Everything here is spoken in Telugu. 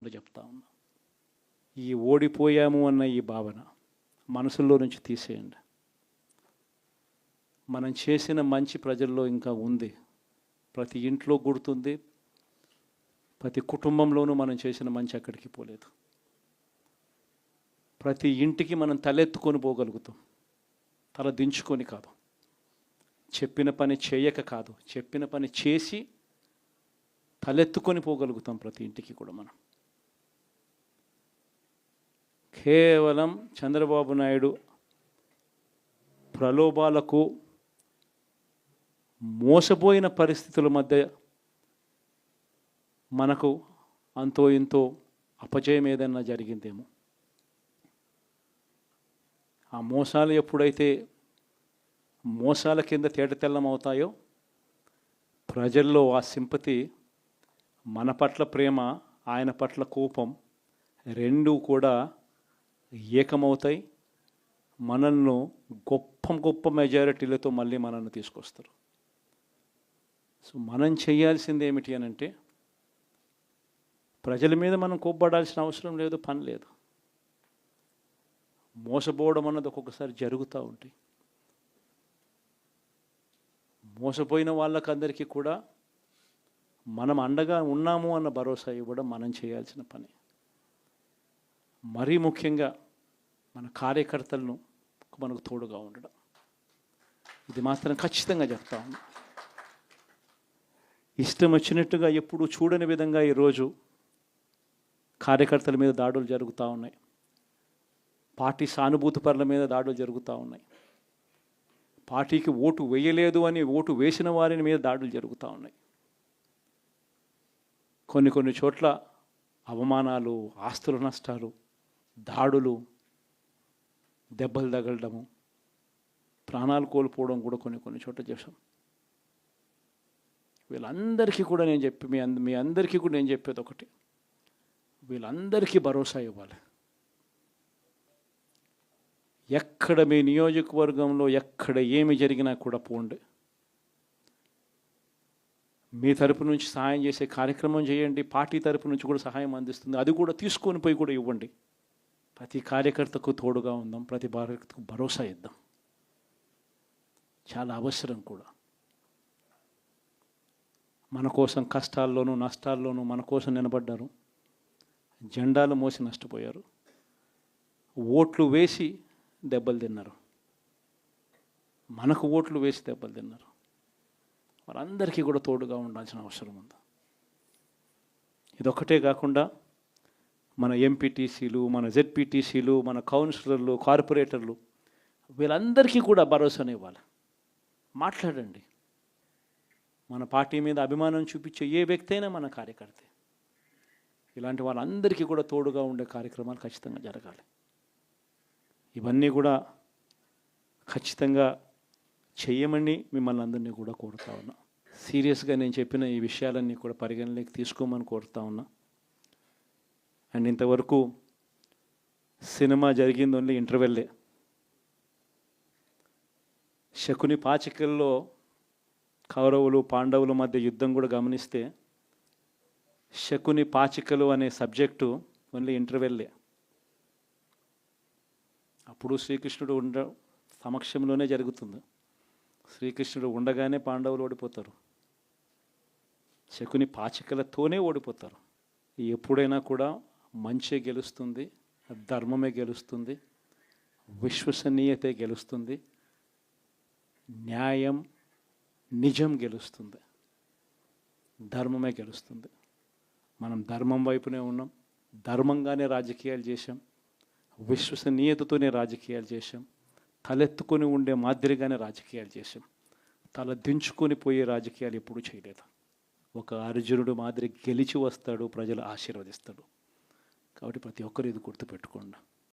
చెప్తా ఉన్నా. ఈ ఓడిపోయాము అన్న ఈ భావన మనసులో నుంచి తీసేయండి. మనం చేసిన మంచి ప్రజల్లో ఇంకా ఉంది. ప్రతి ఇంట్లో గుర్తుంది, ప్రతి కుటుంబంలోనూ మనం చేసిన మంచి ఎక్కడికి పోలేదు. ప్రతి ఇంటికి మనం తలెత్తుకొని పోగలుగుతాం, తల దించుకొని కాదు. చెప్పిన పని చేయక కాదు, చెప్పిన పని చేసి తలెత్తుకొని పోగలుగుతాం ప్రతి ఇంటికి కూడా. మనం కేవలం చంద్రబాబు నాయుడు ప్రలోభాలకు మోసపోయిన పరిస్థితుల మధ్య మనకు అంతో ఇంతో అపజయం ఏదైనా జరిగిందేమో. ఆ మోసాలు ఎప్పుడైతే మోసాల కింద తేటతెల్లం అవుతాయో, ప్రజల్లో ఆ సింపతి, మన పట్ల ప్రేమ, ఆయన పట్ల కోపం రెండూ కూడా ఏకమవుతాయి. మనల్ని గొప్ప మెజారిటీలతో మళ్ళీ మనల్ని తీసుకొస్తారు. సో మనం చేయాల్సింది ఏమిటి అని అంటే, ప్రజల మీద మనం కోప్పడాల్సిన అవసరం లేదు, పని లేదు. మోసపోవడం అన్నది ఒక్కొక్కసారి జరుగుతూ ఉంటాయి. మోసపోయిన వాళ్ళకందరికీ కూడా మనం అండగా ఉన్నాము అన్న భరోసా ఇవ్వడం మనం చేయాల్సిన పని. మరీ ముఖ్యంగా మన కార్యకర్తలను మనకు తోడుగా ఉండడం, ఇది మాత్రం ఖచ్చితంగా చెప్తా ఉన్నాం. ఇష్టం వచ్చినట్టుగా ఎప్పుడు చూడని విధంగా ఈరోజు కార్యకర్తల మీద దాడులు జరుగుతూ ఉన్నాయి. పార్టీ సానుభూతి పరుల మీద దాడులు జరుగుతూ ఉన్నాయి. పార్టీకి ఓటు వేయలేదు అని ఓటు వేసిన వారి మీద దాడులు జరుగుతూ ఉన్నాయి. కొన్ని చోట్ల అవమానాలు, ఆస్తుల నష్టాలు, దాడులు, దెబ్బలు తగలడము, ప్రాణాలు కోల్పోవడం కూడా కొన్ని చోట్ల చేశాం. వీళ్ళందరికీ కూడా నేను మీ అందరికీ కూడా నేను చెప్పేది ఒకటి, వీళ్ళందరికీ భరోసా ఇవ్వాలి. ఎక్కడ మీ నియోజకవర్గంలో ఎక్కడ ఏమి జరిగినా కూడా పోండి, మీ తరపు నుంచి సహాయం చేసే కార్యక్రమం చేయండి. పార్టీ తరపు నుంచి కూడా సహాయం అందిస్తుంది, అది కూడా తీసుకొని పోయి కూడా ఇవ్వండి. ప్రతి కార్యకర్తకు తోడుగా ఉందాం, ప్రతి కార్యకర్తకు భరోసా ఇద్దాం. చాలా అవసరం కూడా. మన కోసం కష్టాల్లోనూ నష్టాల్లోనూ మన కోసం నిలబడ్డారు. జెండాలు మోసి నష్టపోయారు, ఓట్లు వేసి దెబ్బలు తిన్నారు, మనకు ఓట్లు వేసి దెబ్బలు తిన్నారు. వాళ్ళందరికీ కూడా తోడుగా ఉండాల్సిన అవసరం ఉంది. ఇదొక్కటే కాకుండా మన ఎంపీటీసీలు, మన జెడ్పీటీసీలు, మన కౌన్సిలర్లు, కార్పొరేటర్లు, వీళ్ళందరికీ కూడా భరోసానే ఇవ్వాలి. మాట్లాడండి. మన పార్టీ మీద అభిమానం చూపించే ఏ వ్యక్తి అయినా మన కార్యకర్తే. ఇలాంటి వాళ్ళందరికీ కూడా తోడుగా ఉండే కార్యక్రమాలు ఖచ్చితంగా జరగాలి. ఇవన్నీ కూడా ఖచ్చితంగా చేయమని మిమ్మల్ని అందరినీ కూడా కోరుతా ఉన్నా. సీరియస్గా నేను చెప్పిన ఈ విషయాలన్నీ కూడా పరిగణలోకి తీసుకోమని కోరుతా ఉన్నా. అండ్ ఇంతవరకు సినిమా జరిగింది ఓన్లీ ఇంటర్వెల్లే. శకుని పాచికల్లో కౌరవులు పాండవుల మధ్య యుద్ధం కూడా గమనిస్తే, శకుని పాచికలు అనే సబ్జెక్టు ఓన్లీ ఇంటర్వెల్లే. అప్పుడు శ్రీకృష్ణుడు సమక్షంలోనే జరుగుతుంది. శ్రీకృష్ణుడు ఉండగానే పాండవులు ఓడిపోతారు, శకుని పాచికలతోనే ఓడిపోతారు. ఎప్పుడైనా కూడా మంచే గెలుస్తుంది, ధర్మమే గెలుస్తుంది, విశ్వసనీయతే గెలుస్తుంది, న్యాయం నిజం గెలుస్తుంది, ధర్మమే గెలుస్తుంది. మనం ధర్మం వైపునే ఉన్నాం, ధర్మంగానే రాజకీయాలు చేశాం, విశ్వసనీయతతోనే రాజకీయాలు చేశాం, తలెత్తుకొని ఉండే మాదిరిగానే రాజకీయాలు చేశాం. తల దించుకొని పోయే రాజకీయాలు ఎప్పుడూ చేయలేదు. ఒక అర్జునుడు మాదిరి గెలిచి వస్తాడు, ప్రజలు ఆశీర్వదిస్తాడు. కాబట్టి ప్రతి ఒక్కరు ఇది గుర్తుపెట్టుకోండి.